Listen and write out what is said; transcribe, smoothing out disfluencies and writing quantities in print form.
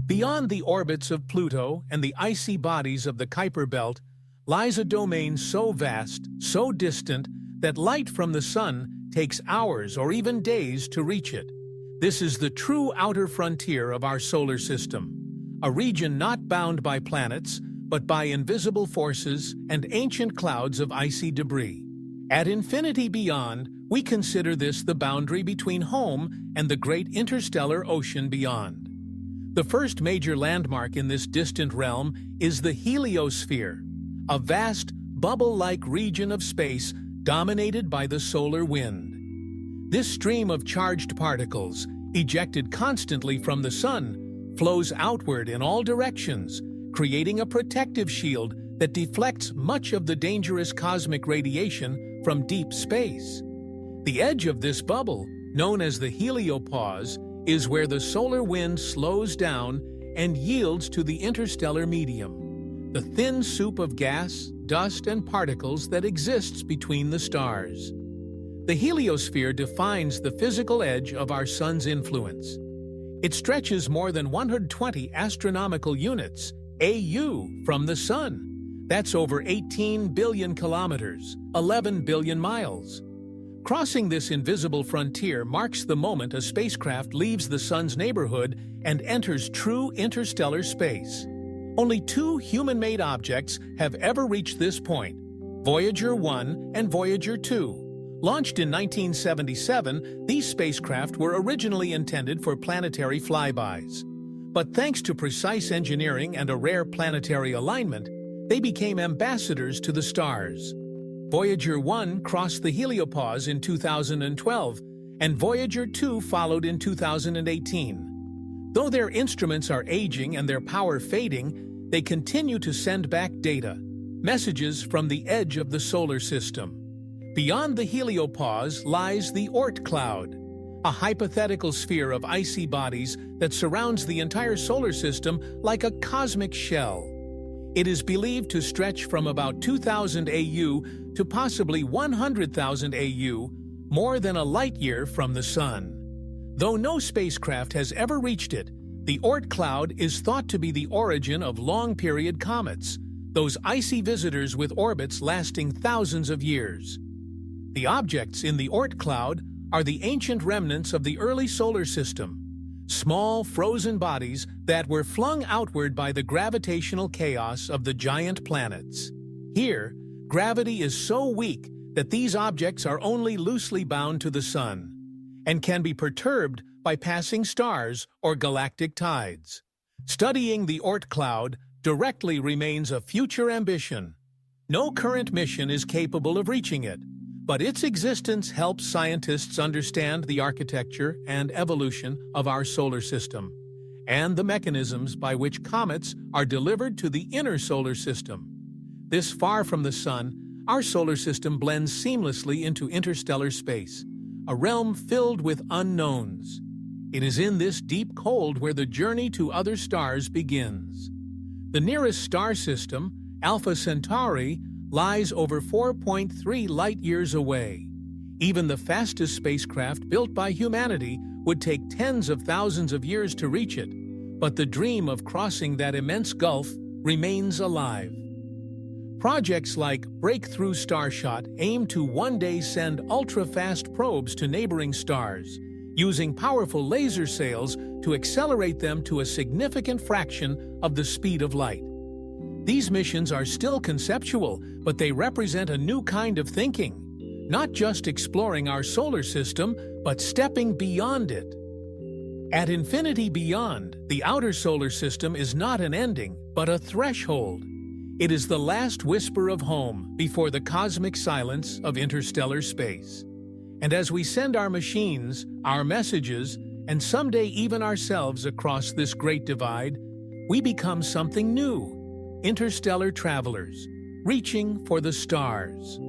Beyond the orbits of Pluto and the icy bodies of the Kuiper Belt lies a domain so vast, so distant, that light from the Sun takes hours or even days to reach it. This is the true outer frontier of our solar system, a region not bound by planets, but by invisible forces and ancient clouds of icy debris. At infinity beyond, we consider this the boundary between home and the great interstellar ocean beyond. The first major landmark in this distant realm is the heliosphere, a vast, bubble-like region of space dominated by the solar wind. This stream of charged particles, ejected constantly from the Sun, flows outward in all directions, creating a protective shield that deflects much of the dangerous cosmic radiation from deep space. The edge of this bubble, known as the heliopause, is where the solar wind slows down and yields to the interstellar medium, the thin soup of gas, dust, and particles that exists between the stars. The heliosphere defines the physical edge of our Sun's influence. It stretches more than 120 astronomical units, AU, from the Sun. That's over 18 billion kilometers, 11 billion miles. Crossing this invisible frontier marks the moment a spacecraft leaves the Sun's neighborhood and enters true interstellar space. Only two human-made objects have ever reached this point, Voyager 1 and Voyager 2. Launched in 1977, these spacecraft were originally intended for planetary flybys. But thanks to precise engineering and a rare planetary alignment, they became ambassadors to the stars. Voyager 1 crossed the heliopause in 2012, and Voyager 2 followed in 2018. Though their instruments are aging and their power fading, they continue to send back data, messages from the edge of the solar system. Beyond the heliopause lies the Oort cloud, a hypothetical sphere of icy bodies that surrounds the entire solar system like a cosmic shell. It is believed to stretch from about 2,000 AU to possibly 100,000 AU, more than a light-year from the Sun. Though no spacecraft has ever reached it, the Oort cloud is thought to be the origin of long-period comets, those icy visitors with orbits lasting thousands of years. The objects in the Oort cloud are the ancient remnants of the early solar system, small, frozen bodies that were flung outward by the gravitational chaos of the giant planets. Here, gravity is so weak that these objects are only loosely bound to the Sun and can be perturbed by passing stars or galactic tides. Studying the Oort cloud directly remains a future ambition. No current mission is capable of reaching it, but its existence helps scientists understand the architecture and evolution of our solar system and the mechanisms by which comets are delivered to the inner solar system. This far from the Sun, our solar system blends seamlessly into interstellar space, a realm filled with unknowns. It is in this deep cold where the journey to other stars begins. The nearest star system, Alpha Centauri, lies over 4.3 light-years away. Even the fastest spacecraft built by humanity would take tens of thousands of years to reach it, but the dream of crossing that immense gulf remains alive. Projects like Breakthrough Starshot aim to one day send ultra-fast probes to neighboring stars, using powerful laser sails to accelerate them to a significant fraction of the speed of light. These missions are still conceptual, but they represent a new kind of thinking, not just exploring our solar system, but stepping beyond it. At infinity beyond, the outer solar system is not an ending, but a threshold. It is the last whisper of home before the cosmic silence of interstellar space. And as we send our machines, our messages, and someday even ourselves across this great divide, we become something new. Interstellar travelers, reaching for the stars.